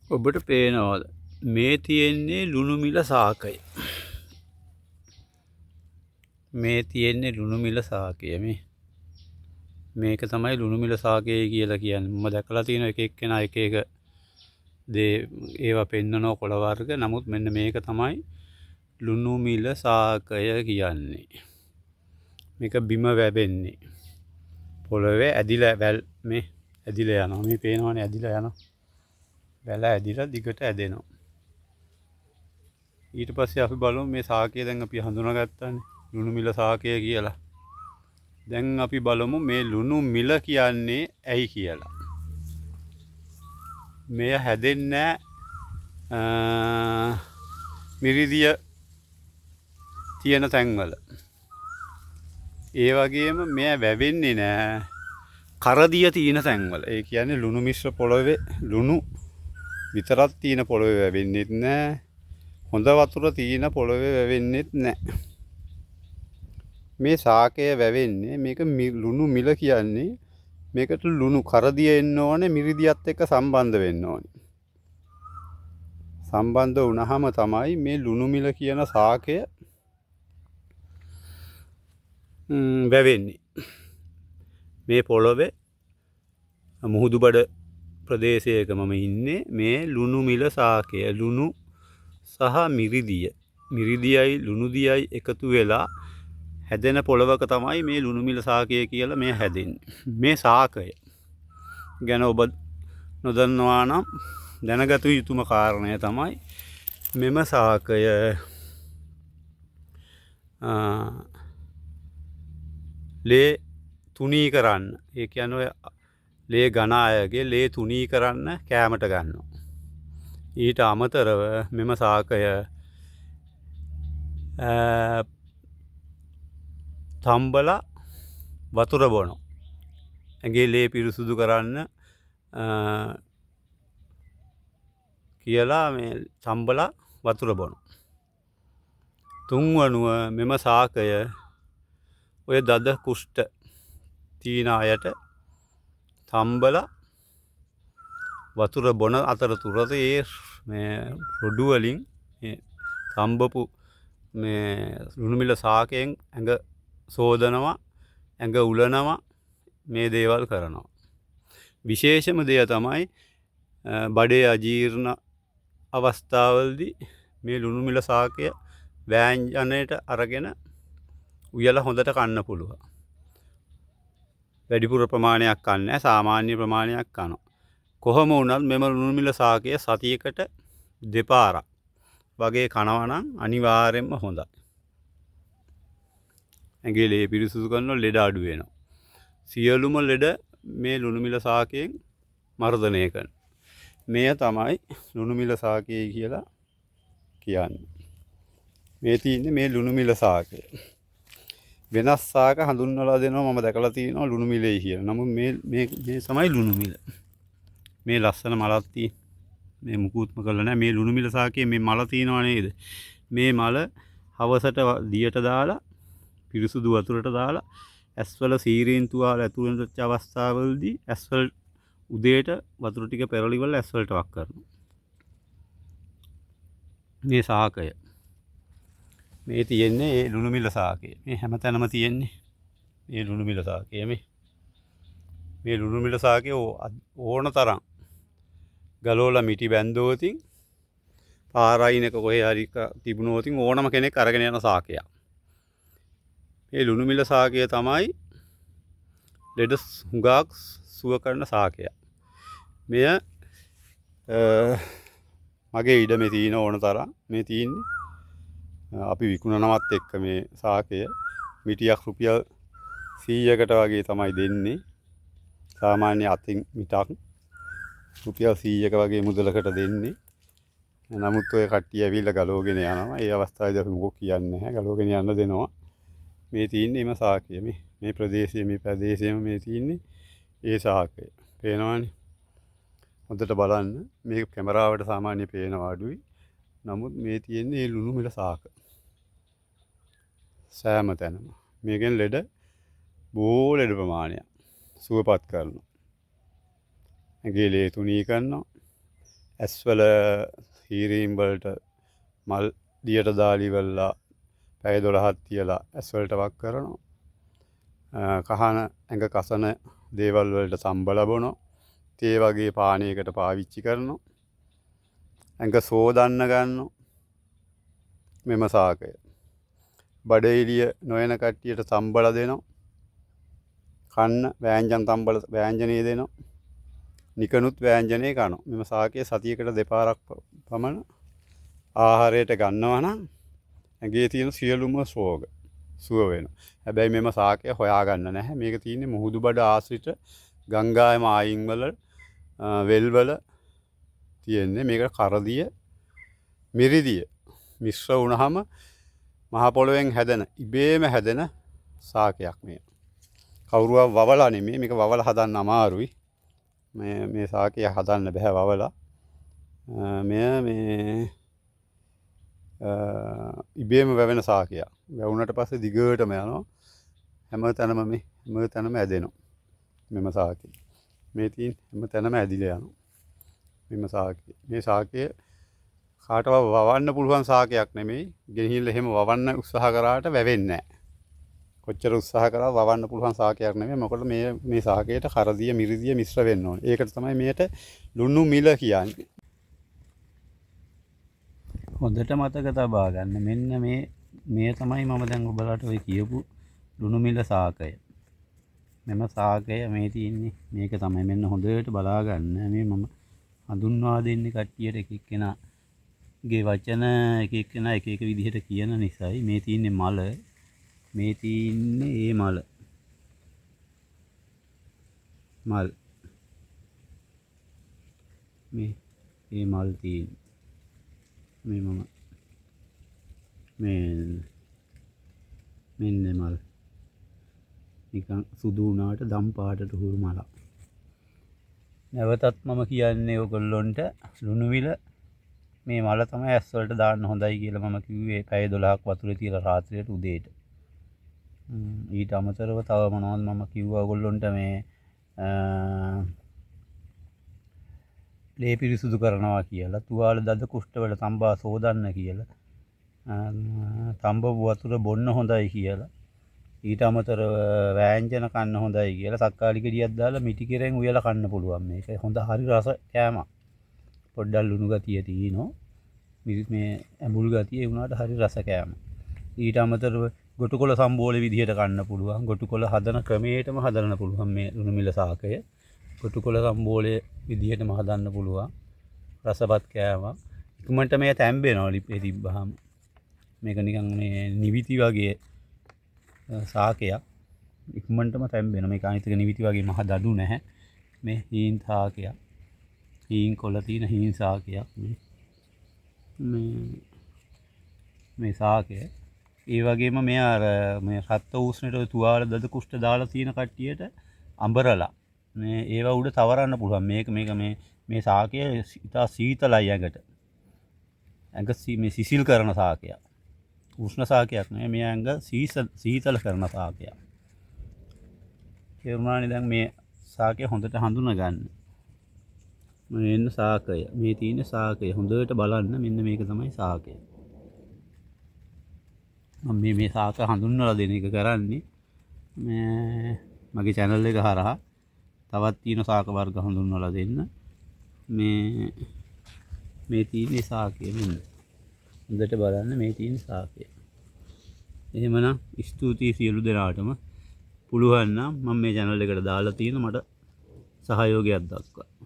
ඔබට පේනවාද මේ තියෙන්නේ ලුණු මිල සාකය. මේ තියෙන්නේ ලුණු මිල සාකය. මේක තමයි ලුණු මිල සාකය කියලා කියන්නේ. මම දැකලා තියෙන එක එක්කෙනා එක එක දේ ඒවා පෙන්නනෝ කොළ වර්ග. නමුත් මෙන්න මේක තමයි ලුණු මිල සාකය කියන්නේ. මේක බිම වැවෙන්නේ. පොළවේ ඇදිලා වැල් මේ ඇදිලා යනවා. මේ පේනවනේ ඇදිලා යනවා. වැල ඇදිලා දිගට ඇදෙනවා. ඊට පස්සේ අපි බලමු මේ සාකය දැන් අපි හඳුනාගත්තානේ ලුණු මිල සාකය කියලා. දැන් අපි බලමු මේ ලුණු මිල කියන්නේ ඇයි කියලා. මෙය හැදෙන්නේ මිරිදිය තියෙන තැන්වල. ඒ වගේම මෙය වැවෙන්නේ නෑ කරදිය තියෙන තැන්වල. ඒ කියන්නේ ලුණු මිශ්‍ර පොළවේ ලුණු විතරක් තියෙන පොළවේ වැවෙන්නෙත් නෑ. හොඳ වතුර තියෙන පොළවේ වැවෙන්නෙත් නෑ. මේ සාකය වැවෙන්නේ මේක ලුණු මිල කියන්නේ මේකට ලුණු කරදිය එන්න ඕනේ මිරිදියත් එක්ක සම්බන්ධ වෙන්න ඕනේ. සම්බන්ධ වුණාම තමයි මේ ලුණු මිල කියන සාකය වැවෙන්නේ. මේ පොළවේ මුහුදුබඩ ප්‍රදේශයක මම ඉන්නේ. මේ ලුණු මිල සාකය ලුණු සහ මිරිදියයි ලුණු දියයි එකතු වෙලා හැදෙන පොළවක තමයි මේ ලුණු මිල සාකය කියලා මේ හැදෙන්නේ. මේ සාකය ගැන ඔබ නොදන්නවා නම් දැනගත යුතුම කාරණය තමයි මෙම සාකය ලේ තුනී කරන්න. ඒ කියන්නේ ලේ ඝන අයගේ ලේ තුනී කරන්න කෑමට ගන්නවා. ඊට අමතරව මෙම සාකය තම්බලා වතුර බොනවා. ඇඟේ ලේ පිරිසුදු කරන්න කියලා මේ තම්බලා වතුර බොනවා. තුන්වනුව මෙම සාකය ඔය දද කුෂ්ඨ තීන අයට තම්බලා වතුර බොන අතරතුරේ මේ රොඩු වලින් තම්බපු මේ ලුණු මිල සාකයෙන් ඇඟ සෝදනවා, ඇඟ උලනවා, මේ දේවල් කරනවා. විශේෂම දෙය තමයි බඩේ අජීර්ණ අවස්ථාවලදී මේ ලුණු මිල සාකය වෑංජනයට අරගෙන උයලා හොඳට කන්න පුළුවන්. වැඩිපුර ප්‍රමාණයක් කන්නේ සාමාන්‍ය ප්‍රමාණයක් කනවා. කොහොම වුණත් මෙම ලුණු මිල සාකය සතියකට දෙපාරක් වගේ කනවා නම් අනිවාර්යෙන්ම හොඳයි. ඇඟේ ලේ පිරිසුදු කරනවා, ලෙඩ අඩු වෙනවා. සියලුම ලෙඩ මේ ලුණු මිල සාකයෙන් මර්ධනය කරනවා. මෙය තමයි ලුණු මිල සාකය කියලා කියන්නේ. මේ තියෙන්නේ මේ ලුණු මිල සාකය. වෙනස් සාක හඳුන්වලා දෙනවා මම දැකලා තියෙනවා ලුණු මිලේ කියලා. නමුත් මේ තමයි ලුණු මිල. මේ ලස්සන මලක් තියෙන. මේ මුකුත්ම කළා නැහැ. මේ ලුණු මිල සාකයේ මේ මල තියෙනව නේද? මේ මල හවසට දියට දාලා පිරිසුදු වතුරට දාලා ඇස්වල සීරීන් තුවාල ඇතුළු වෙච්ච අවස්ථාවවලදී ඇස්වල උදේට වතුර ටික පෙරලිවල ඇස්වලට වක් කරනවා. මේ සාකය මේ තියෙන්නේ ඒ ලුණු මිල සාකය. මේ හැමතැනම තියෙන්නේ මේ ලුණු මිල සාකය. මේ ලුණු මිල සාකය ඕන තරම් ගලෝලා මිටි බැන්දෝතින් පාරයිනක කොහේ හරි තිබුණෝතින් ඕනම කෙනෙක් අරගෙන යන සාකයක්. මේ ලුණු මිල සාකය තමයි ලෙඩ හුඟක් සුව කරන සාකයක්. මෙය මගේ ඉඩමේ තියෙන ඕන තරම් මේ තියෙන්නේ. අපි විකුණනවත් එක්ක මේ සාකය මිටියක් රුපියල් 100කට වගේ තමයි දෙන්නේ. සාමාන්‍ය අතින් මිටක් රුපියල් 100ක වගේ මුදලකට දෙන්නේ. නමුත් ඔය කට්ටිය ඇවිල්ලා ගලවගෙන යනවා. ඒ අවස්ථාවේදී අපි මොකක් කියන්නේ නැහැ. ගලවගෙන යන්න දෙනවා. මේ තියෙන්නේ එම සාකය. මේ ප්‍රදේශයේම මේ තියෙන්නේ ඒ සාකය. පේනවනේ. හොඳට බලන්න. මේක කැමරාවට සාමාන්‍ය පේනවා අඩුයි. නමුත් මේ තියෙන්නේ මේ ලුණු මිල සාක. සෑම තැනම. මේකෙන් ලෙඩ බොහෝ ලෙඩ ප්‍රමාණයක් සුවපත් කරනවා. ඇඟේ ලේ තුනී කරනවා. ඇස්වල හීරීම් වලට මල් දියට දාලි වෙලා පැය 12ක් තියලා ඇස්වලට වක් කරනවා. කහන ඇඟ කසන දේවල් වලට සම්බල බොනවා. තේ වගේ පානයකට පාවිච්චි කරනවා. ඇඟ සෝදන්න ගන්නවා. මෙම සාකය. බඩ එළිය නොයන කට්ටියට සම්බල දෙනවා. කන්න වෑංජන සම්බල වෑංජනේ දෙනවා. නිකනුත් වෑංජනේ කනවා. මෙම සාකය සතියකට දෙපාරක් පමණ ආහාරයට ගන්නවා නම් ඇඟේ තියෙන සියලුම රෝග සුව වෙනවා. හැබැයි මෙම සාකය හොයාගන්න නැහැ. මේක තියෙන්නේ මුහුදු බඩ ආශ්‍රිත ගංගාවේ මායිම් වල වෙල්වල තියෙන්නේ. මේක කරදිය මිරිදිය මිශ්‍ර වුණාම මහ පොළොවෙන් හැදෙන ඉබේම හැදෙන සාකයක් මේ. කවුරුවක් වවලා නෙමෙයි. මේක වවලා හදන්න අමාරුයි. මේ සාකය හදන්න බෑ වවලා. මේ ඉබේම වැවෙන සාකයක්. වැවුනට පස්සේ දිගටම යනවා. හැම තැනම ඇදෙනවා. මෙම සාකය. මේ තියෙන හැම තැනම ඇදිලා යනවා. මෙම සාකය. මේ සාකය කාටවත් වවන්න පුළුවන් සාකයක් නෙමෙයි. ගෙනහිල්ලා එහෙම වවන්න උත්සාහ කරාට වැවෙන්නේ නැහැ. කොච්චර උත්සාහ කරා වවන්න පුළුවන් සාකයක් නෙමෙයි. මොකද මේ සාකයට කරදිය මිරිදිය මිශ්‍ර වෙන්න ඕනේ. ඒකට තමයි මේට ලුණු මිල කියන්නේ. හොඳට මතක තබා ගන්න. මෙන්න මේ තමයි මම දැන් ඔබලාට ඔය කියපු ලුණු මිල සාකය. මෙම සාකය මේ තියෙන්නේ මේක තමයි. මෙන්න හොඳට බලා ගන්න. මේ මම හඳුන්වා දෙන්නේ කට්ටියට එක එක්කෙනාගේ වචන එක එක්කෙනා එක එක විදිහට කියන නිසායි. මේ තියෙන්නේ මල. මේ තියෙන්නේ ඒ මල. මේ ඒ මල් තියෙන්නේ. මේ මම මෙන්න මල් නිකන් සුදු වුණාට දම් පාටට හුරු මලක්. නැවතත් මම කියන්නේ ඔයගොල්ලොන්ට ලුණු මිල මේ මල තමයි ඇස් වලට දාන්න හොඳයි කියලා මම කිව්වේ. පැය 12ක් වතුරේ තියලා රාත්‍රියට උදේට. ඊට අමතරව තව මොනවද මම කිව්වා ඔයගොල්ලොන්ට මේ ලේ පිරිසුදු කරනවා කියලා, තුවාල දද කුෂ්ඨ වල තඹා සෝදන්න කියලා, තඹ වතුර බොන්න හොඳයි කියලා, ඊට අමතරව වෑංජන කන්න හොඳයි කියලා, තක්කාලි ගෙඩියක් දාලා මිටි කෙරෙන් උයලා කන්න පුළුවන්. මේක හොඳ හරි රස කෑමක්. පොඩ්ඩක් ලුණු ගතිය තියෙනවා. මේ ඇඹුල් ගතිය ඒ වුණාට හරි රස කෑමක්. ඊට අමතරව ගොටුකොළ සම්බෝලේ විදිහට කන්න පුළුවන්. ගොටුකොළ හදන ක්‍රමයටම හදන්න පුළුවන් මේ ලුණු මිල සාකය. ගොටුකොළ සම්බෝලේ විදිහටම හදන්න පුළුවන්. රසවත් කෑමක්. ඉක්මනට මේ තැම්බෙනවා ලිපේ තිබ්බහම. මේක නිකන් මේ නිවිති වගේ සාකයක්. ඉක්මනටම තැම්බෙනවා. මේක අනිත් එක නිවිති වගේ මහ දඩු නැහැ. මේ හීන් සාකයක්. හීන් කොළ තියෙන හීන් සාකයක් මේ සාකය. ඒ වගේම මේ අර මේ රත් උෂ්ණයට තුවාල දද කුෂ්ඨ දාලා තියෙන කට්ටියට අඹරලා මේ ඒව උඩ තවරන්න පුළුවන්. මේ සාකය ඉතා සීතලයි ඇඟට. ඇඟ මේ සිසිල් කරන සාකයක්. උෂ්ණ සාකයක් නෙවෙයි. මේ ඇඟ සීතල කරන සාකයක්. ඒ වුණානේ දැන් මේ සාකය හොඳට හඳුනා ගන්න. මෙන්න සාකය. මේ තියෙන සාකය හොඳට බලන්න. මෙන්න මේක තමයි සාකය. මම මේ සාක හඳුන්වලා දෙන එක කරන්නේ. මගේ channel එක හරහා තවත් තියෙන සාක වර්ග හඳුන්වලා දෙන්න. මේ තියෙන සාකය මෙන්න. හොඳට බලන්න මේ තියෙන සාකය. එහෙමනම් ස්තුතියි සියලු දෙනාටම. පුළුවන් නම් මම මේ channel එකට දාලා තියෙන මට සහයෝගයක් දක්වන්න.